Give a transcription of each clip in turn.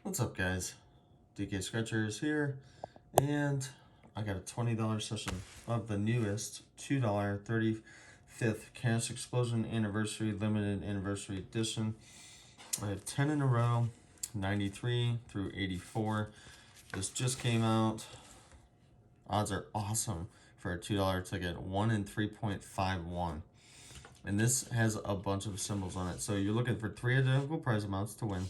What's up, guys? DK Scratcher is here, and I got a $20 session of the newest $2 35th Cash Explosion Anniversary Limited Anniversary Edition. I have 10 in a row, 93 through 84. This just came out. Odds are awesome for a $2 ticket, 1 in 3.51. And this has a bunch of symbols on it. So you're looking for 3 identical prize amounts to win.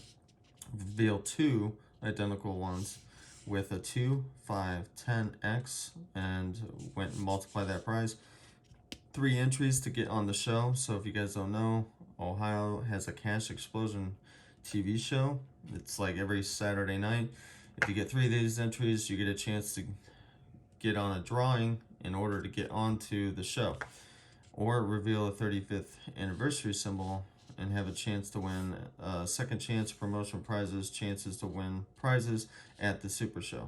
Reveal 2 identical ones with a 2, 5, 10x, and went and multiply that prize. 3 entries to get on the show. So if you guys don't know, Ohio has a Cash Explosion TV show. It's like every Saturday night. If you get 3 of these entries, you get a chance to get on a drawing in order to get onto the show. Or reveal a 35th anniversary symbol and have a chance to win second chance promotion prizes, chances to win prizes at the Super Show.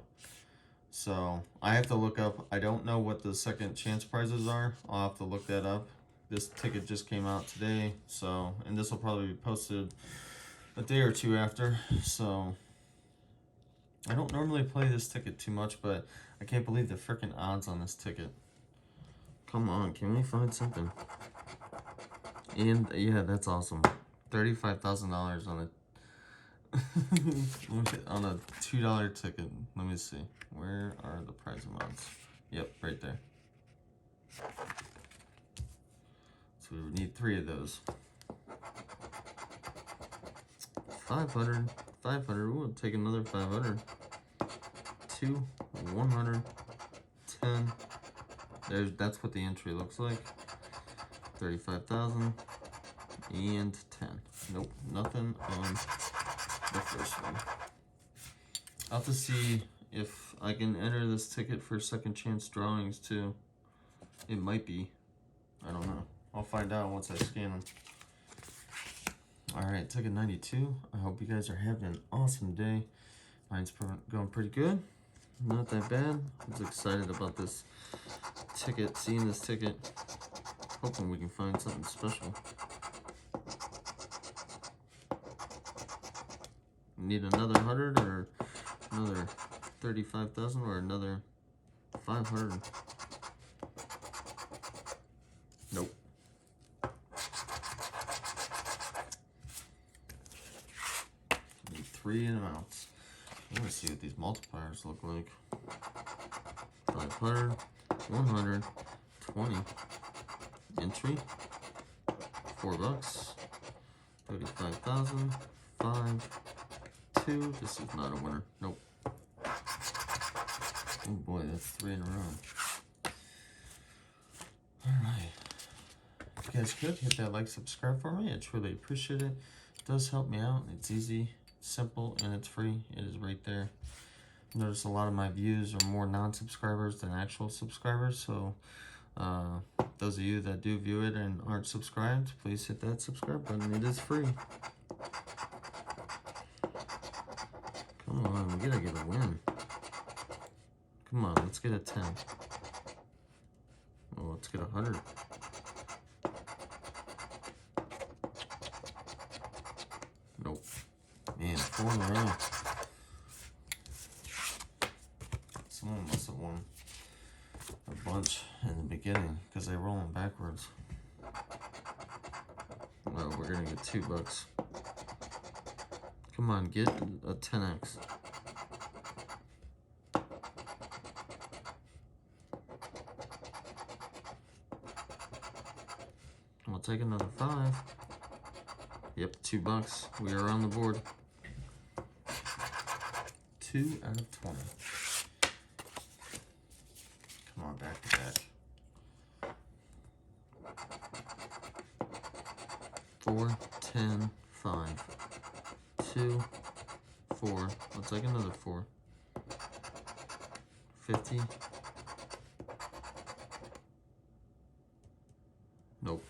So I have to look up, I don't know what the second chance prizes are. I'll have to look that up. This ticket just came out today, so, and this will probably be posted a day or two after. So I don't normally play this ticket too much, but I can't believe the freaking odds on this ticket. Come on, can we find something? And yeah, that's awesome. $35,000 on on a $2 ticket. Let me see. Where are the prize amounts? Yep, right there. So we need 3 of those. 500, 500. We'll take another 500. 2, 100, 10. That's what the entry looks like. 35,000 and 10. Nope, nothing on the first one. I'll have to see if I can enter this ticket for second chance drawings too. It might be. I don't know. I'll find out once I scan them. Alright, ticket 92. I hope you guys are having an awesome day. Mine's going pretty good. Not that bad. I was excited about this ticket, seeing this ticket. Hoping we can find something special. Need another 100 or another 35,000 or another 500. Nope. Need 3 amounts. I want to see what these multipliers look like. 500, 100, 20. Entry. $4. 35,000. 5. 2. This is not a winner. Nope. Oh boy, that's 3 in a row. Alright. If you guys could, hit that like, subscribe for me. I truly appreciate it. It does help me out. It's easy, simple, and it's free. It is right there. Notice a lot of my views are more non-subscribers than actual subscribers, so those of you that do view it and aren't subscribed, please hit that subscribe button. It is free. Come on, we gotta get a win. Come on, let's get a 10. Oh, let's get 100. Nope. Man, 4 in a row. Someone must have won a bunch in the beginning because they roll them backwards. Well, we're gonna get $2. Come on, get a 10x. We'll take another 5. Yep, $2. We are on the board. 2 out of 20. Come on, back to back. 4, 10, 5. 2, 4. I'll take another 4. 50. Nope.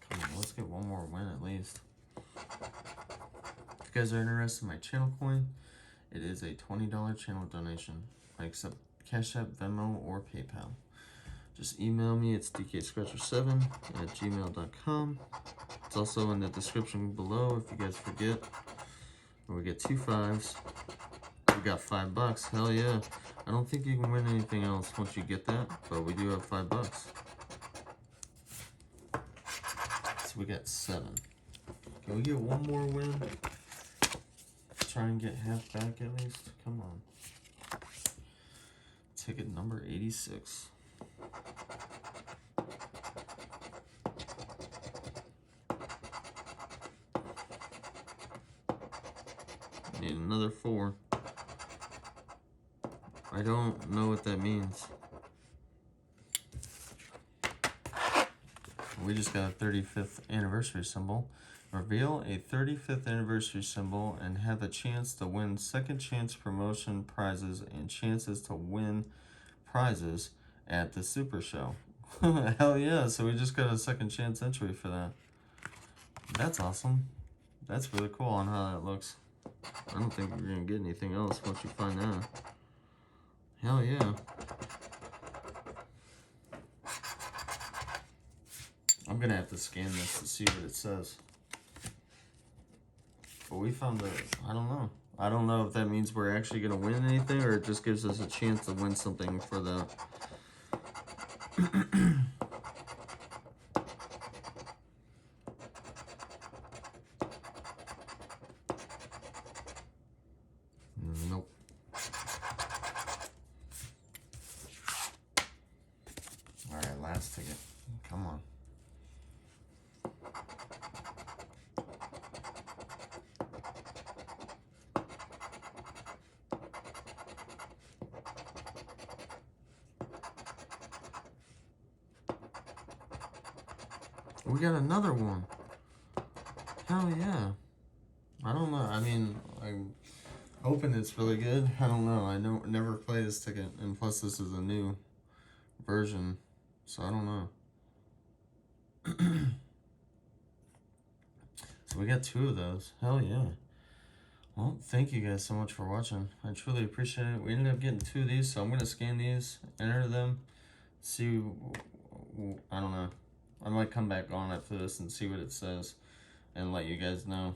Come on, let's get one more win at least. If you guys are interested in my channel coin, it is a $20 channel donation. I accept Cash App, Venmo, or PayPal. just email me. It's dkscratcher7@gmail.com. It's also in the description below if you guys forget. Or we get 2 5s. We got $5. Hell yeah. I don't think you can win anything else once you get that, but we do have $5. So we got 7. Can we get one more win? Try and get half back at least. Come on. Ticket number 86. Need another 4. I don't know what that means. We just got a 35th anniversary symbol. Reveal a 35th anniversary symbol and have the chance to win second chance promotion prizes and chances to win prizes at the Super Show. Hell yeah, so we just got a second chance entry for that. That's awesome. That's really cool on how that looks. I don't think we're gonna get anything else once you find that. Hell yeah. I'm gonna have to scan this to see what it says. But we found the, I don't know. I don't know if that means we're actually gonna win anything or it just gives us a chance to win something for the Nope. Alright, last ticket. Come on. We got another one. Hell yeah. I don't know. I mean, I'm hoping it's really good. I don't know. I never play this ticket, and plus this is a new version, so I don't know. So we got 2 of those. Hell yeah. Well, thank you guys so much for watching. I truly appreciate it. We ended up getting 2 of these, so I'm going to scan these, enter them, see, I don't know. I might come back on after this and see what it says and let you guys know.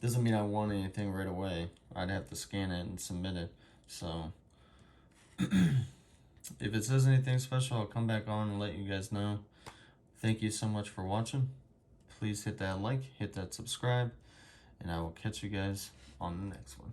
Doesn't mean I want anything right away. I'd have to scan it and submit it. So if it says anything special, I'll come back on and let you guys know. Thank you so much for watching. Please hit that like, hit that subscribe, and I will catch you guys on the next one.